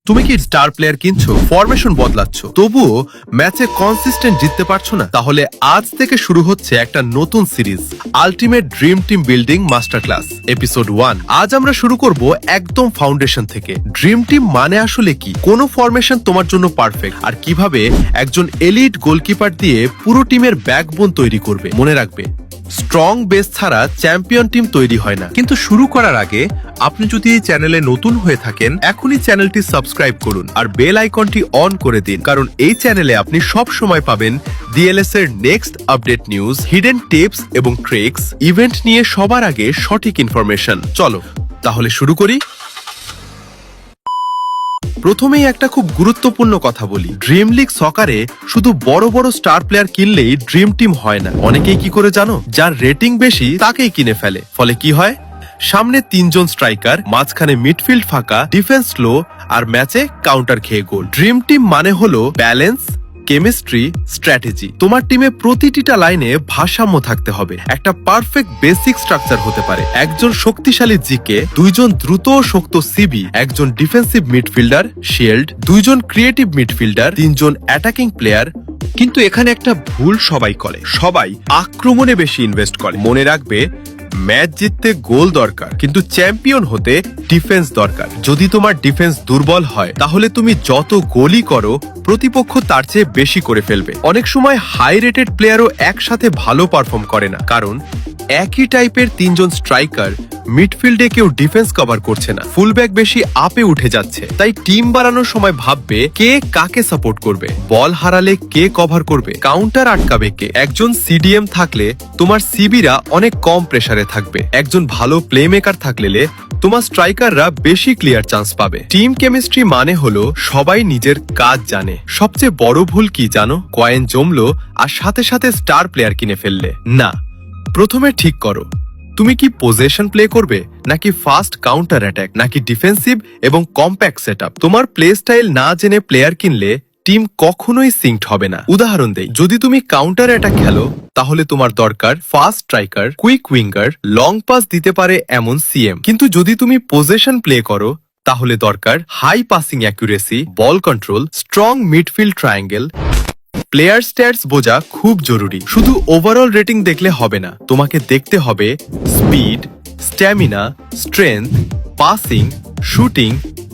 তুমি কি star player কিনছো, ফরমেশন বদলাচ্ছ, তবুও ম্যাচে কনসিস্টেন্ট জিততে পারছো না? তাহলে আজ থেকে শুরু হচ্ছে একটা নতুন series, ultimate dream team building master class episode 1। আজ আমরা শুরু করব একদম ফাউন্ডেশন থেকে। ড্রিম টিম মানে আসলে কি, কোন ফরমেশন তোমার জন্য পারফেক্ট, আর কিভাবে একজন এলিট গোলকিপার দিয়ে পুরো টিমের ব্যাকবোন তৈরি করবে। মনে রাখবে, স্ট্রং বেস ছাড়া চ্যাম্পিয়ন টিম তৈরি হয় না। কিন্তু শুরু করার আগে আপনি যদি এই চ্যানেলে নতুন হয়ে থাকেন, এখনই চ্যানেলটি সাবস্ক্রাইব করুন আর বেল আইকনটি অন করে দিন, কারণ এই চ্যানেলে আপনি সব সময় পাবেন ডিএলএস এর next update news, hidden tips এবং ট্রিক্স, ইভেন্ট নিয়ে সবার আগে সঠিক ইনফরমেশন। চলো তাহলে শুরু করি। প্রথমেই একটা খুব গুরুত্বপূর্ণ কথা বলি, ড্রিম লিগ সকারে শুধু বড় বড় স্টার প্লেয়ার কিনলেই ড্রিম টিম হয় না। অনেকেই কি করে জানো, যার রেটিং বেশি তাকেই কিনে ফেলে। ফলে কি হয়, সামনে 3 জন স্ট্রাইকার, মাঝখানে মিডফিল্ড ফাঁকা, ডিফেন্স লো, আর ম্যাচে কাউন্টার খেয়ে গোল। ড্রিম টিম মানে হলো ব্যালেন্স, কেমিস্ট্রি, স্ট্র্যাটেজি। তোমার টিমে প্রতিটা লাইনে ভারসাম্য থাকতে হবে। একটা পারফেক্ট বেসিক স্ট্রাকচার হতে পারে একজন শক্তিশালী জিকে, 2 জন দ্রুত ও শক্ত সিবি, একজন ডিফেন্সিভ মিডফিল্ডার শিল্ড, 2 জন ক্রিয়েটিভ মিডফিল্ডার, 3 জন অ্যাটাকিং প্লেয়ার। কিন্তু এখানে একটা ভুল সবাই করে, সবাই আক্রমণে বেশি ইনভেস্ট করে। মনে রাখবে, ম্যাচ জিততে গোল দরকার, কিন্তু চ্যাম্পিয়ন হতে ডিফেন্স দরকার। যদি তোমার ডিফেন্স দুর্বল হয়, তাহলে তুমি যত গোলই করো, প্রতিপক্ষ তার চেয়ে বেশি করে ফেলবে। অনেক সময় হাই রেটেড প্লেয়ারও একসাথে ভালো পারফর্ম করে না, কারণ একই টাইপের 3 জন স্ট্রাইকার মিডফিল্ডে কেউ ডিফেন্স কভার করছে না, ফুলব্যাক বেশি আপে উঠে যাচ্ছে। তাই টিম বাড়ানোর সময় ভাববে কে কাকে সাপোর্ট করবে, বল হারালে কে কভার করবে, কাউন্টার আটকাবে কে। একজন সিডিএম থাকলে তোমার সিবিরা অনেক কম প্রেসারে থাকবে। একজন ভালো প্লে মেকার থাকলে তোমার স্ট্রাইকাররা বেশি ক্লিয়ার চান্স পাবে। টিম কেমিস্ট্রি মানে হলো সবাই নিজের কাজ জানে। সবচেয়ে বড় ভুল কি জানো, কয়েন জমলো আর সাথে সাথে স্টার প্লেয়ার কিনে ফেললে। না, প্রথমে ঠিক করো, তুমি কি পজেশন প্লে করবে, নাকি ফাস্ট কাউন্টার অ্যাটাক, নাকি ডিফেন্সিভ এবং কম্প্যাক্ট সেটআপ। তোমার প্লে স্টাইল না জেনে প্লেয়ার কিনলে টিম কখনোই সিঙ্কড হবে না। উদাহরণ দেই, যদি তুমি কাউন্টার অ্যাটাক খেলো, তাহলে তোমার দরকার fast striker, quick winger, long pass দিতে পারে এমন সিএম। কিন্তু যদি তুমি পজেশন প্লে করো, তাহলে দরকার high passing accuracy, ball control, strong midfield triangle. Player stats বোঝা খুব জরুরি। শুধু ওভারঅল রেটিং দেখলে হবে না, তোমাকে দেখতে হবে speed, stamina, strength, passing, shooting,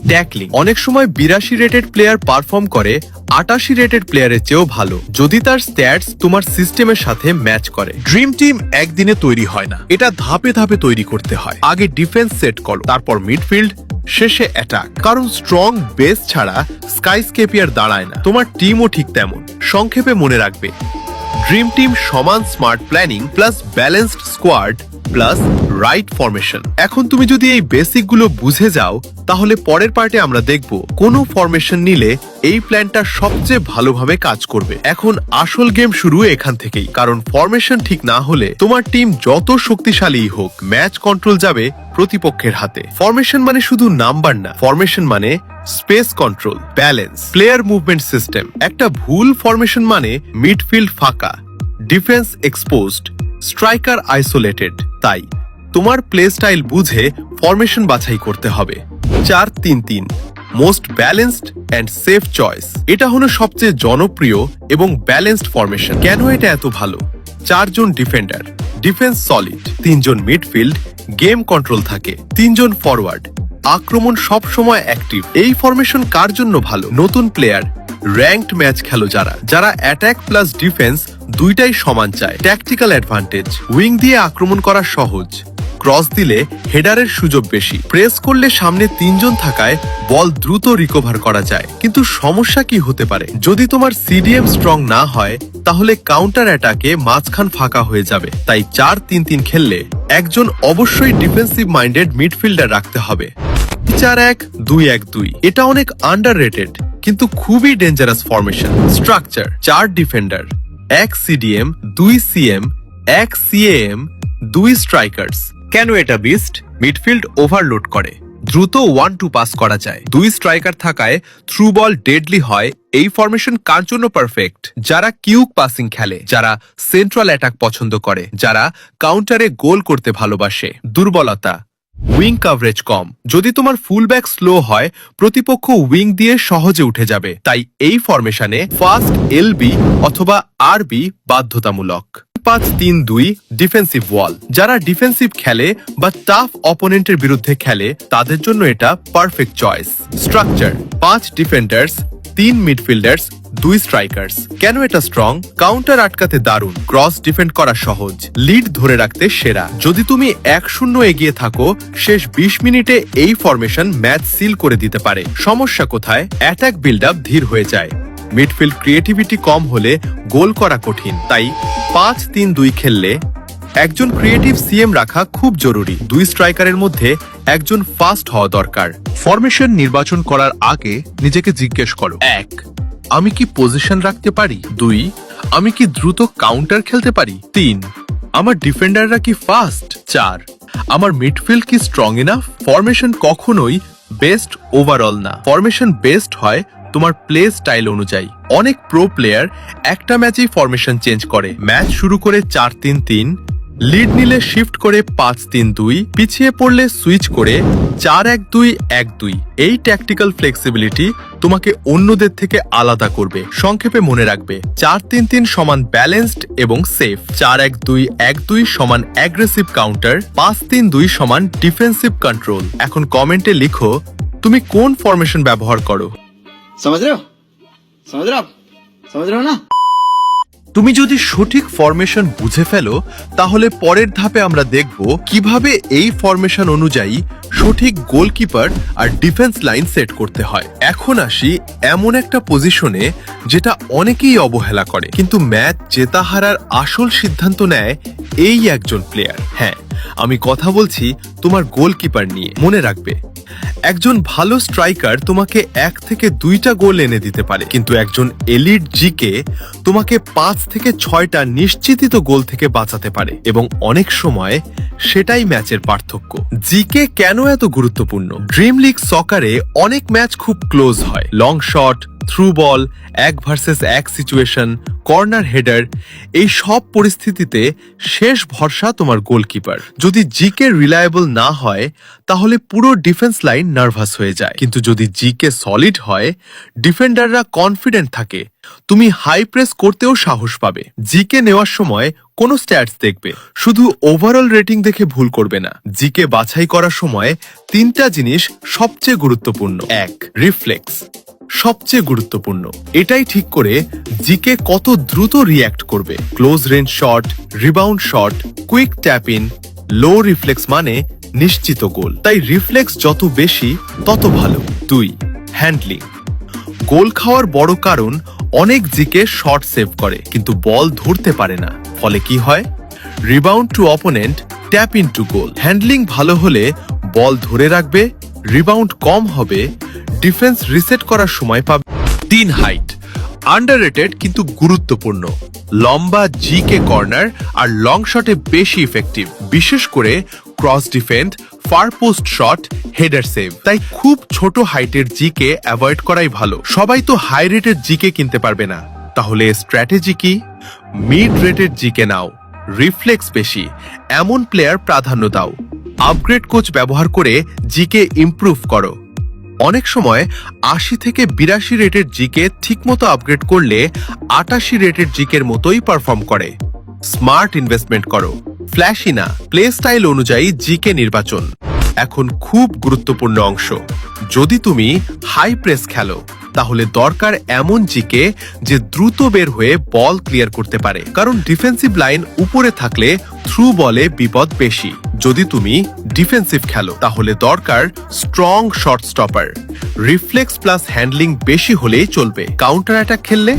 tackling. অনেক সময় 82 রেটেড প্লেয়ার পারফর্ম করে 88 রেটেড প্লেয়ারের চেয়েও ভালো, যদি তার স্ট্যাটস তোমার সিস্টেমের সাথে ম্যাচ করে। ড্রিম টিম একদিনে তৈরি হয় না, এটা ধাপে ধাপে তৈরি করতে হয়। আগে ডিফেন্স সেট করো, তারপর মিডফিল্ড, শেষে অ্যাটাক। কারণ স্ট্রং বেস ছাড়া স্কাইস্কেপিয়ার দাঁড়ায় না। তোমার টিমও ঠিক তেমন। সংক্ষেপে মনে রাখবে, ড্রিম টিম সমান smart planning plus balanced squad plus right formation. এখন তুমি যদি এই বেসিক গুলো বুঝে যাও, তাহলে পরের পার্টে আমরা দেখব কোন ফরমেশন নিলে এই প্ল্যানটা সবচেয়ে ভালোভাবে কাজ করবে। এখন আসল গেম শুরু এখান থেকেই, কারণ ফরমেশন ঠিক না হলে তোমার টিম যত শক্তিশালী হোক, ম্যাচ কন্ট্রোল যাবে প্রতিপক্ষের হাতে। ফরমেশন মানে শুধু নাম্বার না, ফরমেশন মানে space control, balance, player movement system. একটা ভুল ফরমেশন মানে মিডফিল্ড ফাঁকা, ডিফেন্স এক্সপোজড, স্ট্রাইকার আইসোলেটেড। তাই তোমার প্লে স্টাইল বুঝে ফরমেশন বাছাই করতে হবে। 4-3-3 most balanced and safe choice. এটা হলো সবচেয়ে জনপ্রিয় এবং ব্যালেন্সড ফরমেশন। কেন এটা এত ভালো? 4 জন ডিফেন্ডার, ডিফেন্স সলিড, 3 জন মিডফিল্ড, গেম কন্ট্রোল থাকে, 3 জন ফরওয়ার্ড, আক্রমণ সব সময় অ্যাক্টিভ। এই ফরমেশন কার জন্য ভালো? নতুন প্লেয়ার, র্যাঙ্কড ম্যাচ খেলো যারা, যারা অ্যাটাক প্লাস ডিফেন্স দুইটাই সমান চায়। ট্যাকটিক্যাল অ্যাডভান্টেজ, উইং দিয়ে আক্রমণ করা সহজ, ক্রস দিলে হেডারের সুযোগ বেশি, প্রেস করলে সামনে 3 জন থাকায় বল দ্রুত রিকভার করা যায়। কিন্তু সমস্যা কি হতে পারে? যদি তোমার সিডিএম স্ট্রং না হয়, তাহলে কাউন্টার অ্যাটাকে মাঝখান ফাঁকা হয়ে যাবে। তাই 4-3-3 খেললে একজন অবশ্যই ডিফেন্সিভ মাইন্ডেড মিডফিল্ডার রাখতে হবে। 4-1-2-1-2 এটা অনেক আন্ডাররেটেড কিন্তু খুবই dangerous formation. Structure: 4 defender, 1 CDM, 2 CM, 1 CAM, 2 strikers. কেন এটা বিস্ট? মিডফিল্ড ওভারলোড করে, দ্রুত 1-2 পাস করা যায়, 2 স্ট্রাইকার থাকায় থ্রু বল ডেডলি হয়। এই ফরমেশন কার জন্য পারফেক্ট? যারা কিউক পাসিং খেলে, যারা সেন্ট্রাল অ্যাটাক পছন্দ করে, যারা কাউন্টারে গোল করতে ভালোবাসে। দুর্বলতা: উইং কভারেজ কম। যদি তোমার ফুলব্যাক স্লো হয়, প্রতিপক্ষ উইং দিয়ে সহজে উঠে যাবে। তাই এই ফরমেশনে ফার্স্ট এলবি অথবা আরবি বাধ্যতামূলক। 5-3-2 ডিফেন্সিভ ওয়াল। যারা ডিফেন্সিভ খেলে বা টাফ অপোনেন্টের বিরুদ্ধে খেলে তাদের জন্য এটা perfect choice. Structure 5 defenders, 3 midfielders, 2 strikers. কেন এটা স্ট্রং? কাউন্টার আটকাতে দারুণ, ক্রস ডিফেন্ড করা সহজ, লিড ধরে রাখতে সেরা। যদি তুমি 1-0 এগিয়ে থাকো, শেষ 20 মিনিটে এই ফরমেশন ম্যাচ সিল করে দিতে পারে। সমস্যা কোথায়? অ্যাটাক বিল্ড আপ ধীর হয়ে যায়। মিডফিল্ড ক্রিয়েটিভিটি কম হলে গোল করা কঠিন। তাই 5-3-2 খেললে একজন ক্রিয়েটিভ সিএম রাখা খুব জরুরি। 2 স্ট্রাইকারের মধ্যে একজন ফাস্ট হওয়া দরকার। ফরমেশন নির্বাচন করার আগে নিজেকে জিজ্ঞেস করো, 1. আমি কি পজিশন রাখতে পারি? 2. আমি কি দ্রুত কাউন্টার খেলতে পারি? 3. আমার ডিফেন্ডাররা কি ফাস্ট? 4. আমার মিডফিল্ড কি স্ট্রং ইনাফ? ফরমেশন কখনোই বেস্ট ওভারঅল না। ফরমেশন বেস্ট হয় তোমার প্লে স্টাইল অনুযায়ী। অনেক প্রো প্লেয়ার একটা ম্যাচেই ফরমেশন চেঞ্জ করে। ম্যাচ শুরু করে 4-3-3, লিড নিলে শিফট করে 5-3-2, পিছিয়ে পড়লে সুইচ করে 4-1-2-1-2। এই ট্যাকটিক্যাল ফ্লেক্সিবিলিটি তোমাকে অন্যদের থেকে আলাদা করবে। সংক্ষেপে মনে রাখবে, 4-3-3 সমান ব্যালেন্সড এবং সেফ, 4-1-2-1-2 সমান অ্যাগ্রেসিভ কাউন্টার, 5-3-2 সমান ডিফেন্সিভ কন্ট্রোল। এখন কমেন্টে লিখো তুমি কোন ফরমেশন ব্যবহার করো। समझ रहे हो समझ रहे हो ना। তুমি যদি সঠিক ফরমেশন বুঝে ফেলো, তাহলে পরের ধাপে আমরা দেখব কিভাবে এই ফরমেশন অনুযায়ী সঠিক গোলকিপার আর ডিফেন্স লাইন সেট করতে হয়। এখন আসি এমন একটা পজিশনে যেটা অনেকেই অবহেলা করে, কিন্তু ম্যাচ জেতা হারার আসল সিদ্ধান্ত নেয় এই একজন প্লেয়ার। হ্যাঁ, আমি কথা বলছি তোমার গোলকিপার নিয়ে। মনে রাখবে, একজন ভালো স্ট্রাইকার তোমাকে 1 থেকে 2টা গোল এনে দিতে পারে, কিন্তু একজন এলিট জিকে তোমাকে 5 থেকে 6টা নিশ্চিত গোল থেকে বাঁচাতে পারে, এবং অনেক সময় সেটাই ম্যাচের পার্থক্য। জিকে কেন এত গুরুত্বপূর্ণ? ড্রিম লিগ সকারে অনেক ম্যাচ খুব ক্লোজ হয়। Long shot, through ball, 1 versus 1 situation, corner header, এই সব পরিস্থিতিতে শেষ ভরসা তোমার গোলকিপার। যদি জিকে রিলায়েবল না হয়, তাহলে পুরো ডিফেন্স লাইন নার্ভাস হয়ে যায়। কিন্তু যদি জিকে সলিড হয়, ডিফেন্ডাররা কনফিডেন্ট থাকে, তুমি হাই প্রেস করতেও সাহস পাবে। জিকে নেওয়ার সময় কোন স্ট্যাটস দেখবে, শুধু ওভারঅল রেটিং দেখে ভুল করবে না। জিকে বাছাই করার সময় 3টা জিনিস সবচেয়ে গুরুত্বপূর্ণ। 1, রিফ্লেক্স, সবচেয়ে গুরুত্বপূর্ণ। এটাই ঠিক করে জিকে কত দ্রুত রিয়্যাক্ট করবে। Close range shot, rebound shot, quick tap in, low reflex মানে নিশ্চিত গোল। তাই রিফ্লেক্স যত বেশি তত ভালো। 2, হ্যান্ডলিং। গোল খাওয়ার বড় কারণ অনেক জিকে শট সেভ করে কিন্তু বল ধরতে পারে না। ফলে কি হয়? Rebound to opponent, tap in to goal. Handling ভালো হলে বল ধরে রাখবে, রিবাউন্ড কম হবে, ডিফেন্স রিসেট করার সময় পাবে। 3, হাইট। আন্ডাররেটেড কিন্তু গুরুত্বপূর্ণ। লম্বা জিকে কর্নার আর লং শটে বেশি ইফেক্টিভ, বিশেষ করে cross defend, far post shot, header save. তাই খুব ছোট হাইটের জিকে অ্যাভয়েড করাই ভালো। সবাই তো হাই রেটেড জিকে কিনতে পারবে না, তাহলে স্ট্র্যাটেজি কি? মিড রেটেড জিকে নাও, রিফ্লেক্স বেশি, এমন প্লেয়ার প্রাধান্য দাও। আপগ্রেড কোচ ব্যবহার করে জিকে ইমপ্রুভ করো। অনেক সময় 80 থেকে 82 রেটেড জিকে ঠিকমতো আপগ্রেড করলে 88 রেটেড জিকের মতোই পারফর্ম করে। স্মার্ট ইনভেস্টমেন্ট করো, ফ্ল্যাশি না। প্লে স্টাইল অনুযায়ী জিকে নির্বাচন এখন খুব গুরুত্বপূর্ণ অংশ। যদি তুমি হাই প্রেস খেলো, তাহলে দরকার এমন জিকে যে দ্রুত বের হয়ে বল ক্লিয়ার করতে পারে, কারণ ডিফেন্সিভ লাইন উপরে থাকলে থ্রু বলে বিপদ বেশি। যদি তুমি ডিফেন্সিভ খেলো, তাহলে দরকার strong short stopper. Reflex plus handling বেশি হলেই চলবে। কাউন্টার অ্যাটাক খেললে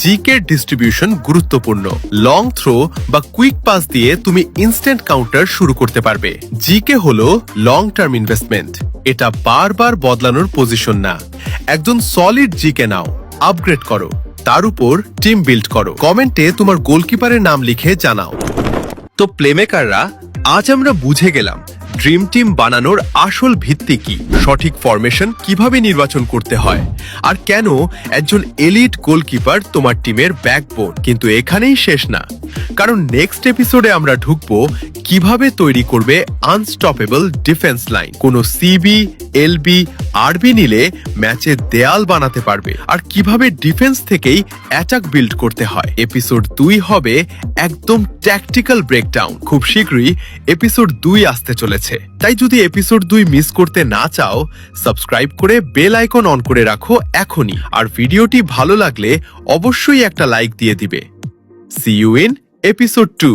জিকে ডিস্ট্রিবিউশন গুরুত্বপূর্ণ। লং থ্রো বা কুইক পাস দিয়ে তুমি ইনস্ট্যান্ট কাউন্টার শুরু করতে পারবে। জিকে হলো লং টার্ম ইনভেস্টমেন্ট, এটা বারবার বদলানোর পজিশন না। একজন সলিড জিকে নাও, আপগ্রেড করো, তার উপর টিম বিল্ড করো। কমেন্টে তোমার গোলকিপারের নাম লিখে জানাও। তো প্লেমেকাররা, আজ আমরা বুঝে গেলাম ড্রিম টিম বানানোর আসল ভিত্তি কি, সঠিক ফরমেশন কিভাবে নির্বাচন করতে হয়, আর কেন একজন এলিট গোলকিপার তোমার টিমের ব্যাকবোন। কিন্তু এখানেই শেষ না, কারণ নেক্সট এপিসোডে আমরা ঢুকবো কিভাবে তৈরি করবে আনস্টপেবল ডিফেন্স লাইন। কোনো সিবি, এলবি, আরবি নিলে ম্যাচে দেয়াল বানাতে পারবে, আর কিভাবে ডিফেন্স থেকেই অ্যাটাক বিল্ড করতে হয়। এপিসোড 2 হবে একদম ট্যাকটিক্যাল ব্রেকডাউন। খুব শীঘ্রই এপিসোড 2 আসতে চলেছে, তাই যদি এপিসোড 2 মিস করতে না চাও, সাবস্ক্রাইব করে বেল আইকন অন করে রাখো এখনই। আর ভিডিওটি ভালো লাগলে অবশ্যই একটা লাইক দিয়ে দিবে। See you in episode 2।